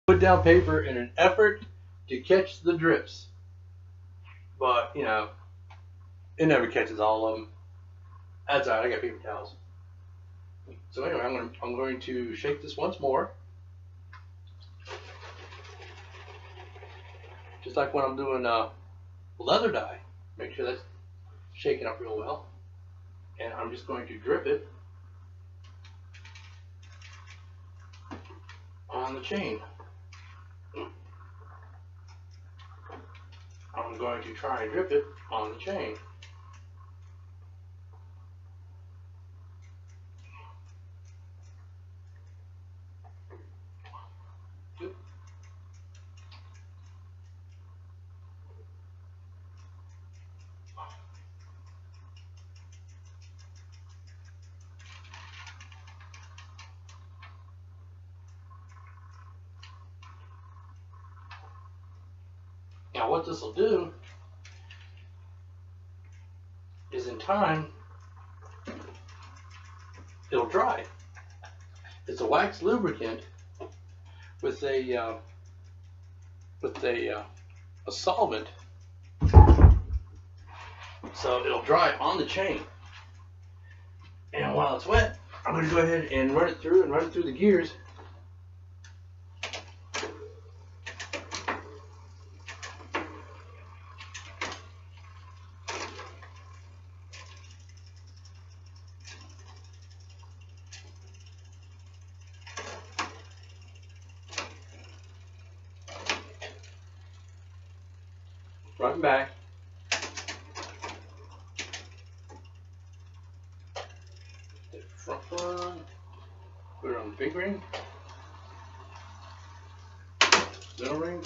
put down paper in an effort to catch the drips. But, you know, it never catches all of them. That's alright, I got paper towels. So anyway, I'm going to shake this once more. Just like when I'm doing leather dye. Make sure that's shaken up real well. And I'm just going to drip it on the chain. I'm going to try and drip it on the chain. Now what this will do is in time it'll dry. It's a wax lubricant with a solvent, so it'll dry on the chain. And while it's wet, I'm going to go ahead and run it through the gears. Front and back. Take the front one, put it on the big ring, little ring,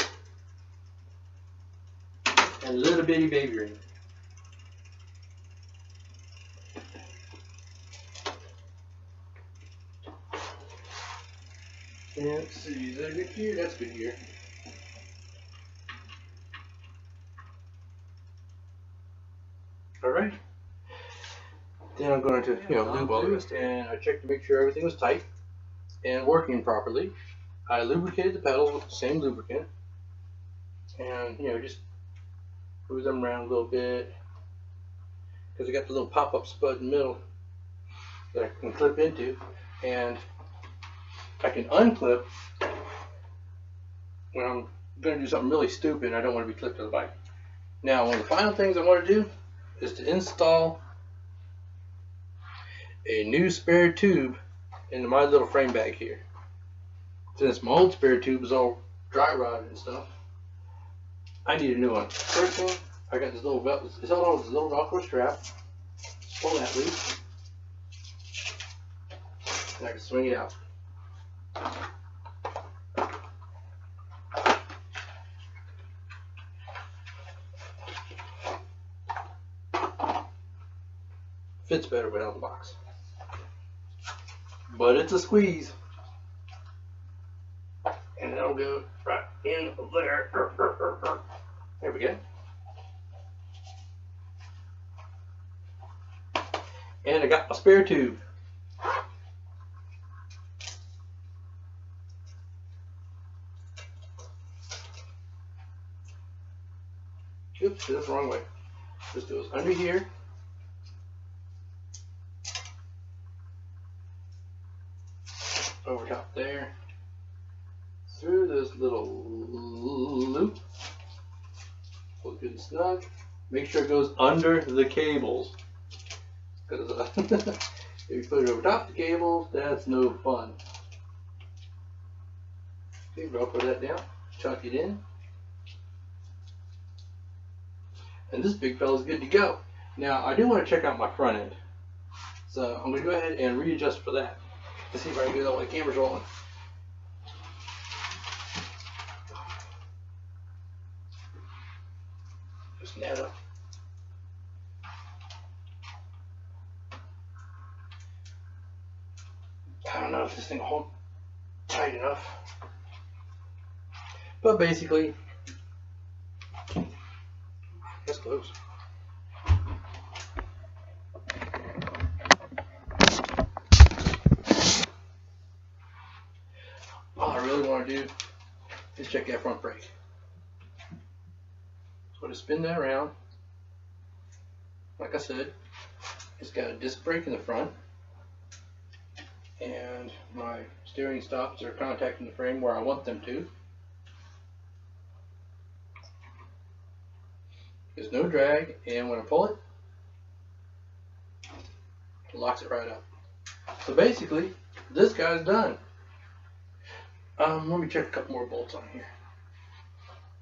and little bitty baby ring. And let's see, is that a good gear? That's a good gear. Alright. Then I'm going to, lube all this, and I checked to make sure everything was tight and working properly. I lubricated the pedals with the same lubricant, and just move them around a little bit, because I got the little pop-up spud in the middle that I can clip into, and I can unclip when I'm going to do something really stupid and I don't want to be clipped to the bike. Now, one of the final things I want to do is to install a new spare tube into my little frame bag here. Since my old spare tube is all dry rotted and stuff, I need a new one. First thing, I got this little belt. It's held on with this little Velcro strap. Just pull that loose, and I can swing it out. Fits better without the box, but it's a squeeze, and it'll go right in there. There we go. And I got my spare tube. Oops, did it the wrong way. Just goes under here. Over top there, through this little loop, pull good and snug. Make sure it goes under the cables, because if you put it over top the cables, that's no fun. Okay, Velcro that down, chuck it in, and this big fella's good to go. Now I do want to check out my front end, so I'm going to go ahead and readjust for that. Let's see if I can do that while the camera's rolling. Just net up. I don't know if this thing will hold tight enough, but basically, that's close. All I really want to do Let's check that front brake. So to spin that around, like I said, it's got a disc brake in the front, and my steering stops are contacting the frame where I want them to. There's no drag, and when I pull it, it locks it right up. So basically, this guy's done. Let me check a couple more bolts on here.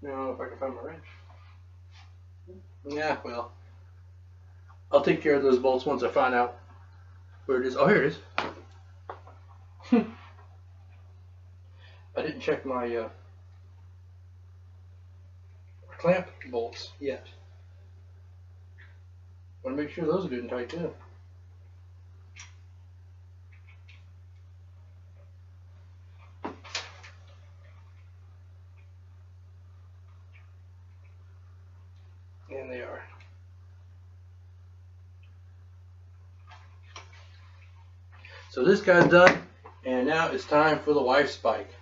No, if I can find my wrench. Yeah, well, I'll take care of those bolts once I find out where it is. Oh, here it is. I didn't check my clamp bolts yet. Want to make sure those are good and tight too. And they are. So this guy's done, and now it's time for the wife's bike.